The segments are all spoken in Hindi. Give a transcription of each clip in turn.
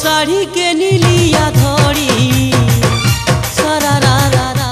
साड़ी के नीलिया धड़ी सारा रा रा रा।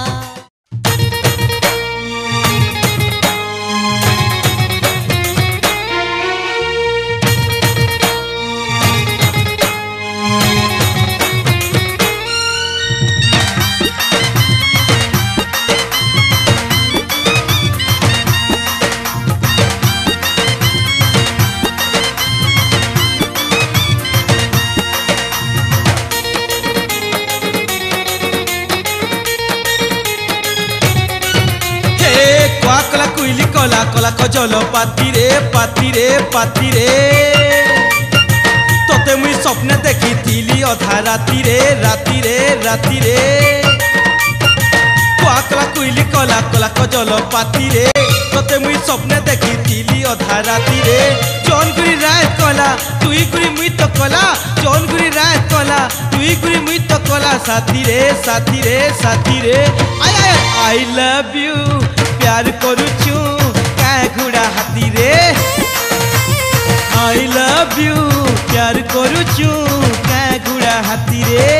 कला कला कजल पाती रे पाती रे पाती रे तोते मुई स्वप्ने देखी अधा राती रे राती रे राती रे कला कुइली कला कला कजल पाती रे तोते मुई स्वप्ने देखी अधा राती रे जौन गुरी राय कला तुई गुरी मुई तो कला जौन गुरी राय कला तुई गुरी मुई तो कला साथी रे साथी रे साथी रे आई लव यू प्यार करूचू घुड़ा हाथी रे आई लव यू प्यार करूचू घुड़ा हाथी रे।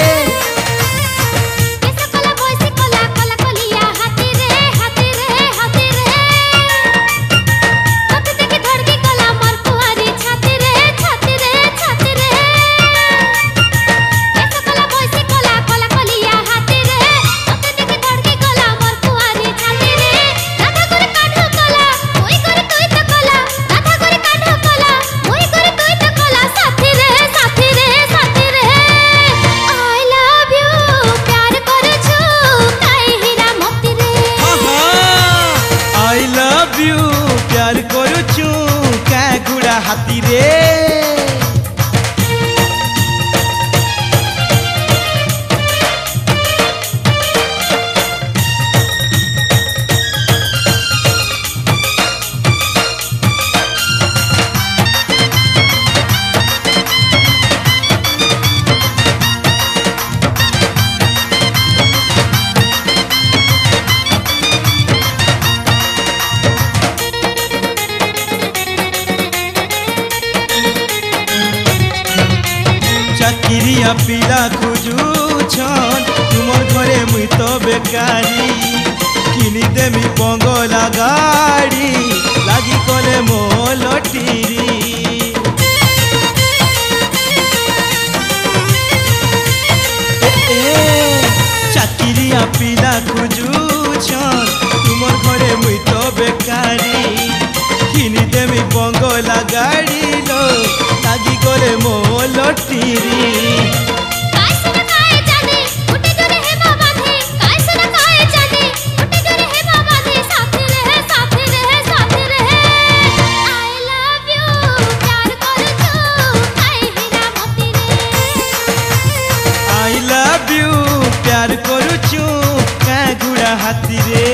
प्यार करूचू घुड़ा हाथी रे। चाकिरिया पिला खोजुछन तुमर घरे मुई तो बेकारी किनी देमी बंगला गाड़ी लागी कले मो लटीरी चाकिरिया पिला खोजुछन तुमर घरे मुई तो बेकारी किनी देमी बंगला गाड़ी लो लागी कले मो लटीरी। प्यार करूचू घुड़ा हाथी रे।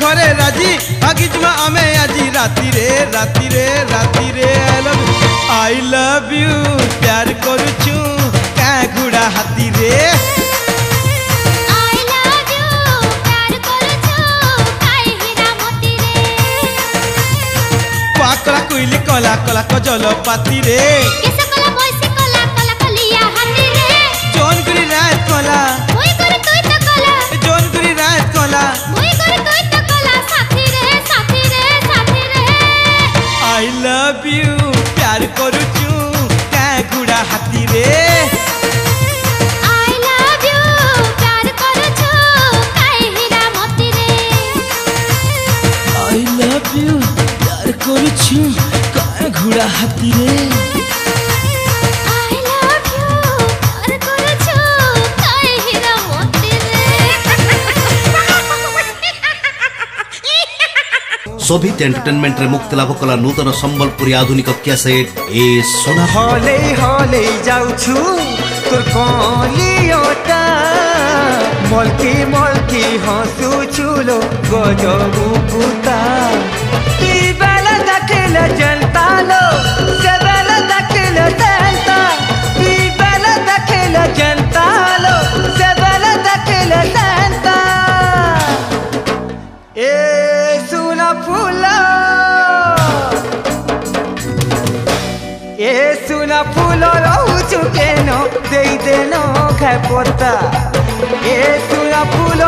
घरे राजी भागी जुमा आमे आजी राती रे राती रे राती रे आई लव यू प्यार करूचू घुड़ा हाथी रे। कला कुइली कला कला कजल पाती रे जौन गुरी राय कला जौन गुरी राय कला यू प्यार करुछु काय घोड़ा हाथी रे I love you प्यार करुछु काय हीरा मोती रे शोभित एंटरटेनमेंट रे मुक्ति लाभ कला नूतन संबलपुरी आधुनिक कैसेट ए सोना हले हले जाउछु तोर कलियोटा मलकी मलकी हंसुछु लो गजबु पुता ती बेला देखले जनता लो से बेला देखले जनता ती बेला देखले जनता लो से बेला देखले जनता ए सुना फूला ए सुना फूल रहूछु केनो देई देनो खाए पत्ता ए सुना फूल